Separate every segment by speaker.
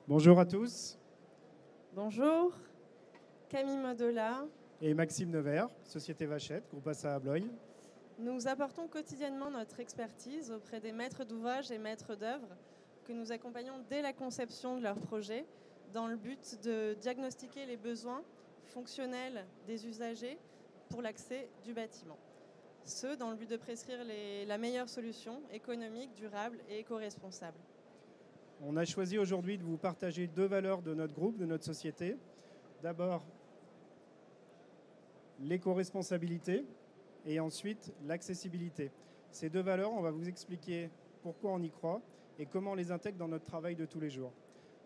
Speaker 1: Bonjour à tous.
Speaker 2: Bonjour, Camille Modola.
Speaker 1: Et Maxime Nevers, Société Vachette, groupe ASSA Abloy.
Speaker 2: Nous apportons quotidiennement notre expertise auprès des maîtres d'ouvrage et maîtres d'œuvre que nous accompagnons dès la conception de leur projet dans le but de diagnostiquer les besoins fonctionnels des usagers pour l'accès du bâtiment. Ce, dans le but de prescrire la meilleure solution économique, durable et éco-responsable.
Speaker 1: On a choisi aujourd'hui de vous partager deux valeurs de notre groupe, de notre société. D'abord, l'éco-responsabilité et ensuite l'accessibilité. Ces deux valeurs, on va vous expliquer pourquoi on y croit et comment on les intègre dans notre travail de tous les jours.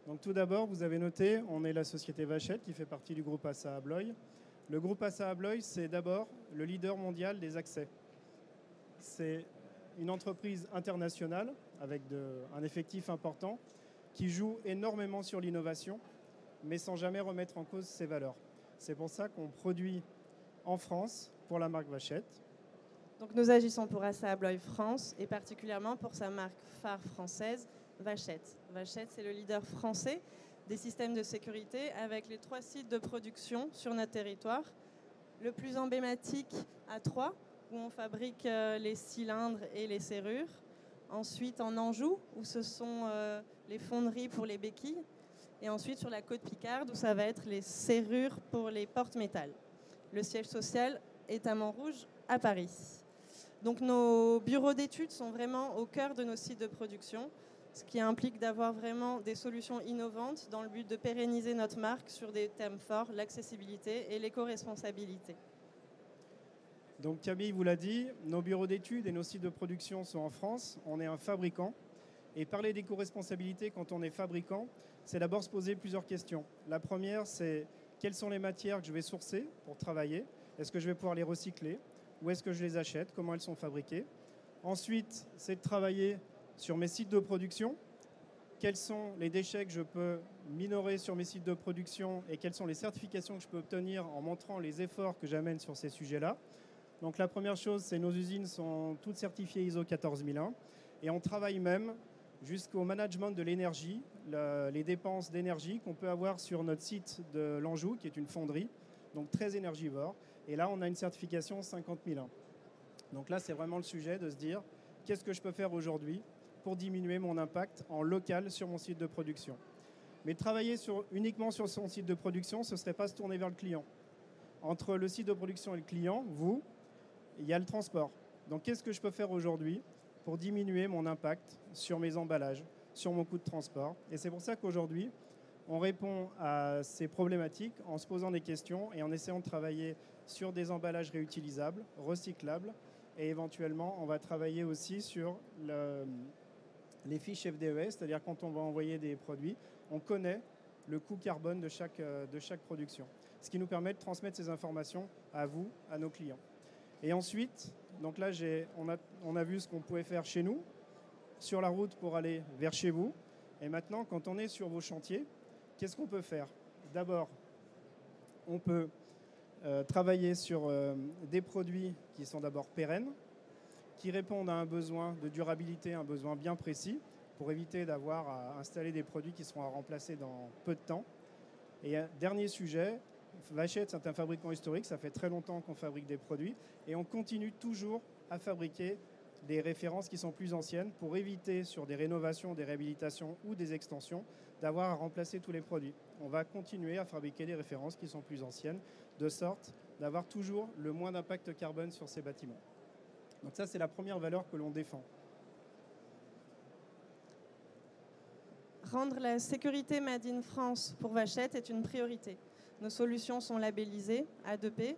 Speaker 1: Donc tout d'abord, vous avez noté, on est la société Vachette qui fait partie du groupe ASSA Abloy. Le groupe ASSA Abloy, c'est d'abord le leader mondial des accès. C'est une entreprise internationale avec un effectif important qui joue énormément sur l'innovation, mais sans jamais remettre en cause ses valeurs. C'est pour ça qu'on produit en France pour la marque Vachette.
Speaker 2: Donc nous agissons pour ASSA Abloy France et particulièrement pour sa marque phare française, Vachette. Vachette, c'est le leader français des systèmes de sécurité avec les 3 sites de production sur notre territoire. Le plus emblématique à Troyes, où on fabrique les cylindres et les serrures. Ensuite en Anjou, où ce sont les fonderies pour les béquilles. Et ensuite sur la côte Picarde, où ça va être les serrures pour les porte-métal. Le siège social est à Montrouge, à Paris. Donc nos bureaux d'études sont vraiment au cœur de nos sites de production, ce qui implique d'avoir vraiment des solutions innovantes dans le but de pérenniser notre marque sur des thèmes forts, l'accessibilité et l'éco-responsabilité.
Speaker 1: Donc Camille vous l'a dit, nos bureaux d'études et nos sites de production sont en France. On est un fabricant. Et parler d'éco-responsabilité quand on est fabricant, c'est d'abord se poser plusieurs questions. La première, c'est quelles sont les matières que je vais sourcer pour travailler? Est-ce que je vais pouvoir les recycler? Où est-ce que je les achète? Comment elles sont fabriquées? Ensuite, c'est de travailler sur mes sites de production. Quels sont les déchets que je peux minorer sur mes sites de production et quelles sont les certifications que je peux obtenir en montrant les efforts que j'amène sur ces sujets-là. Donc la première chose, c'est que nos usines sont toutes certifiées ISO 14001 et on travaille même jusqu'au management de l'énergie, les dépenses d'énergie qu'on peut avoir sur notre site de l'Anjou, qui est une fonderie, donc très énergivore. Et là, on a une certification 50001. Donc là, c'est vraiment le sujet de se dire, qu'est-ce que je peux faire aujourd'hui pour diminuer mon impact en local sur mon site de production. Mais travailler uniquement sur son site de production, ce ne serait pas se tourner vers le client. Entre le site de production et le client, il y a le transport. Donc qu'est-ce que je peux faire aujourd'hui pour diminuer mon impact sur mes emballages, sur mon coût de transport? Et c'est pour ça qu'aujourd'hui, on répond à ces problématiques en se posant des questions et en essayant de travailler sur des emballages réutilisables, recyclables, et éventuellement, on va travailler aussi sur les fiches FDES, c'est-à-dire quand on va envoyer des produits, on connaît le coût carbone de chaque production, ce qui nous permet de transmettre ces informations à vous, à nos clients. Et ensuite, donc là, on a vu ce qu'on pouvait faire chez nous, sur la route pour aller vers chez vous. Et maintenant, quand on est sur vos chantiers, qu'est-ce qu'on peut faire? D'abord, on peut travailler sur des produits qui sont d'abord pérennes, qui répondent à un besoin de durabilité, un besoin bien précis, pour éviter d'avoir à installer des produits qui seront à remplacer dans peu de temps. Et dernier sujet, Vachette, c'est un fabricant historique, ça fait très longtemps qu'on fabrique des produits et on continue toujours à fabriquer des références qui sont plus anciennes pour éviter sur des rénovations, des réhabilitations ou des extensions d'avoir à remplacer tous les produits. On va continuer à fabriquer des références qui sont plus anciennes de sorte d'avoir toujours le moins d'impact carbone sur ces bâtiments. Donc ça, c'est la première valeur que l'on défend.
Speaker 2: Rendre la sécurité Made in France pour Vachette est une priorité. Nos solutions sont labellisées A2P.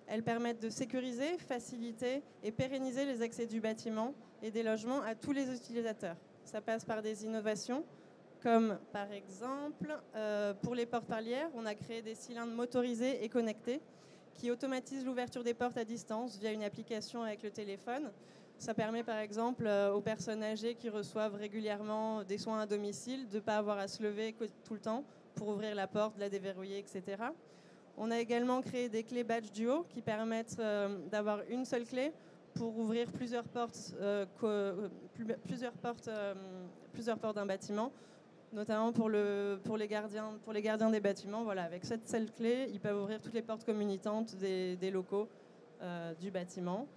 Speaker 2: Elles permettent de sécuriser, faciliter et pérenniser les accès du bâtiment et des logements à tous les utilisateurs. Ça passe par des innovations, comme par exemple, pour les portes palières, on a créé des cylindres motorisés et connectés qui automatisent l'ouverture des portes à distance via une application avec le téléphone. Ça permet par exemple aux personnes âgées qui reçoivent régulièrement des soins à domicile de ne pas avoir à se lever tout le temps pour ouvrir la porte, la déverrouiller, etc. On a également créé des clés badge duo qui permettent d'avoir une seule clé pour ouvrir plusieurs portes d'un bâtiment notamment pour les gardiens des bâtiments. Voilà, avec cette seule clé, ils peuvent ouvrir toutes les portes communicantes des locaux du bâtiment.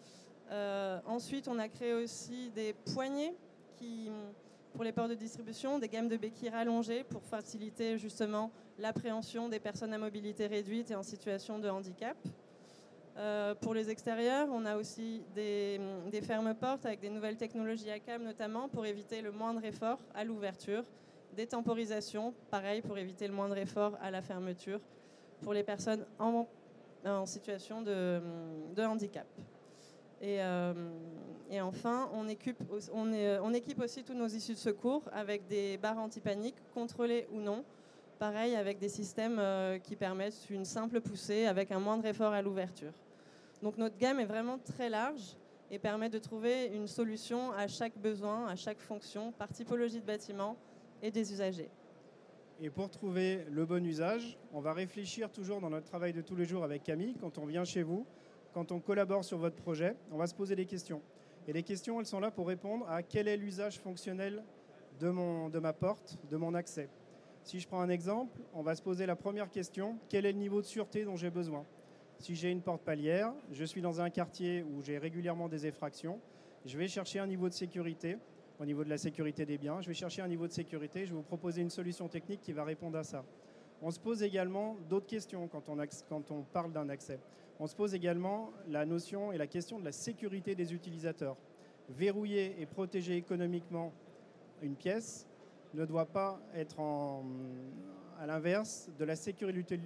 Speaker 2: Ensuite, on a créé aussi des poignées pour les portes de distribution, des gammes de béquilles rallongées pour faciliter justement l'appréhension des personnes à mobilité réduite et en situation de handicap. Pour les extérieurs, on a aussi des fermes-portes avec des nouvelles technologies ACAM notamment pour éviter le moindre effort à l'ouverture, des temporisations, pareil pour éviter le moindre effort à la fermeture pour les personnes en situation de handicap. Et enfin, on équipe aussi tous nos issues de secours avec des barres anti-panique, contrôlées ou non. Pareil, avec des systèmes qui permettent une simple poussée avec un moindre effort à l'ouverture. Donc notre gamme est vraiment très large et permet de trouver une solution à chaque besoin, à chaque fonction, par typologie de bâtiment et des usagers.
Speaker 1: Et pour trouver le bon usage, on va réfléchir toujours dans notre travail de tous les jours avec Camille, quand on vient chez vous, quand on collabore sur votre projet, on va se poser des questions. Et les questions, elles sont là pour répondre à quel est l'usage fonctionnel de ma porte, de mon accès. Si je prends un exemple, on va se poser la première question, quel est le niveau de sûreté dont j'ai besoin? Si j'ai une porte palière, je suis dans un quartier où j'ai régulièrement des effractions, je vais chercher un niveau de sécurité, au niveau de la sécurité des biens, je vais chercher un niveau de sécurité, je vais vous proposer une solution technique qui va répondre à ça. On se pose également d'autres questions quand on parle d'un accès. On se pose également la notion et la question de la sécurité des utilisateurs. Verrouiller et protéger économiquement une pièce ne doit pas être à l'inverse de la sécurité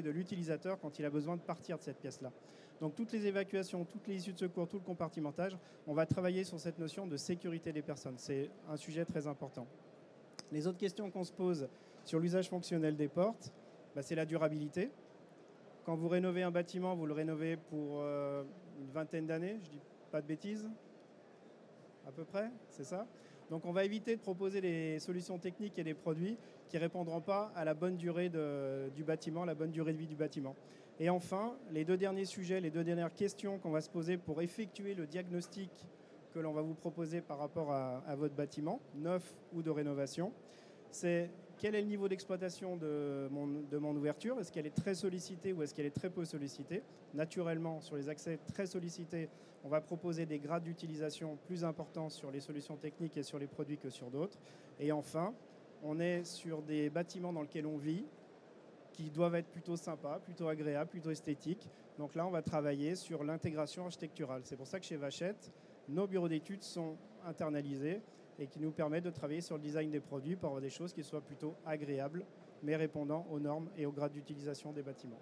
Speaker 1: de l'utilisateur quand il a besoin de partir de cette pièce-là. Donc toutes les évacuations, toutes les issues de secours, tout le compartimentage, on va travailler sur cette notion de sécurité des personnes. C'est un sujet très important. Les autres questions qu'on se pose sur l'usage fonctionnel des portes, c'est la durabilité. Quand vous rénovez un bâtiment, vous le rénovez pour une vingtaine d'années, je dis pas de bêtises, à peu près, c'est ça? Donc on va éviter de proposer des solutions techniques et des produits qui ne répondront pas à la bonne durée du bâtiment, la bonne durée de vie du bâtiment. Et enfin, les deux derniers sujets, les deux dernières questions qu'on va se poser pour effectuer le diagnostic que l'on va vous proposer par rapport à votre bâtiment, neuf ou de rénovation, c'est quel est le niveau d'exploitation de mon ouverture? Est-ce qu'elle est très sollicitée ou est-ce qu'elle est très peu sollicitée? Naturellement, sur les accès très sollicités, on va proposer des grades d'utilisation plus importants sur les solutions techniques et sur les produits que sur d'autres. Et enfin, on est sur des bâtiments dans lesquels on vit, qui doivent être plutôt sympas, plutôt agréables, plutôt esthétiques. Donc là, on va travailler sur l'intégration architecturale. C'est pour ça que chez Vachette, nos bureaux d'études sont internalisés et qui nous permettent de travailler sur le design des produits pour avoir des choses qui soient plutôt agréables, mais répondant aux normes et aux grades d'utilisation des bâtiments.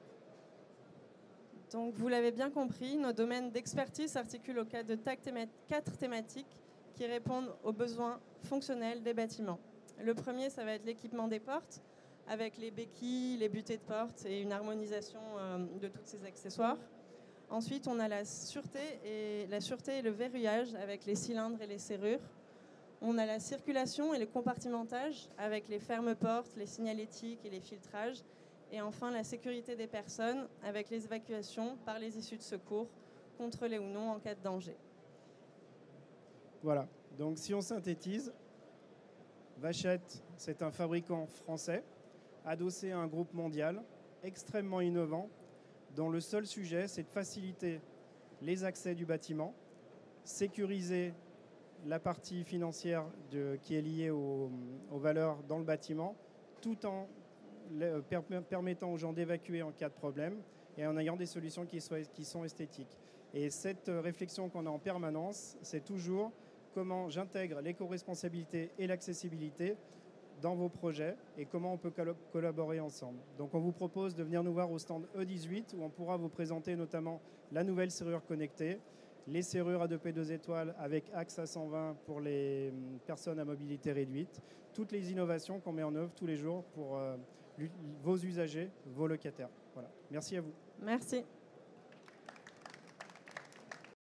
Speaker 2: Donc vous l'avez bien compris, nos domaines d'expertise s'articulent au cadre de 4 thématiques qui répondent aux besoins fonctionnels des bâtiments. Le premier, ça va être l'équipement des portes, avec les béquilles, les butées de portes et une harmonisation de tous ces accessoires. Ensuite, on a la sûreté et le verrouillage avec les cylindres et les serrures. On a la circulation et le compartimentage avec les fermes-portes, les signalétiques et les filtrages. Et enfin, la sécurité des personnes avec les évacuations par les issues de secours, contrôlées ou non en cas de danger.
Speaker 1: Voilà, donc si on synthétise, Vachette, c'est un fabricant français, adossé à un groupe mondial, extrêmement innovant, dont le seul sujet, c'est de faciliter les accès du bâtiment, sécuriser la partie financière qui est liée aux valeurs dans le bâtiment, tout en permettant aux gens d'évacuer en cas de problème et en ayant des solutions qui sont esthétiques. Et cette réflexion qu'on a en permanence, c'est toujours comment j'intègre l'éco-responsabilité et l'accessibilité dans vos projets et comment on peut collaborer ensemble. Donc on vous propose de venir nous voir au stand E18 où on pourra vous présenter notamment la nouvelle serrure connectée, les serrures à 2P2 étoiles avec axe à 120 pour les personnes à mobilité réduite, toutes les innovations qu'on met en œuvre tous les jours pour vos usagers, vos locataires. Voilà. Merci à vous.
Speaker 2: Merci.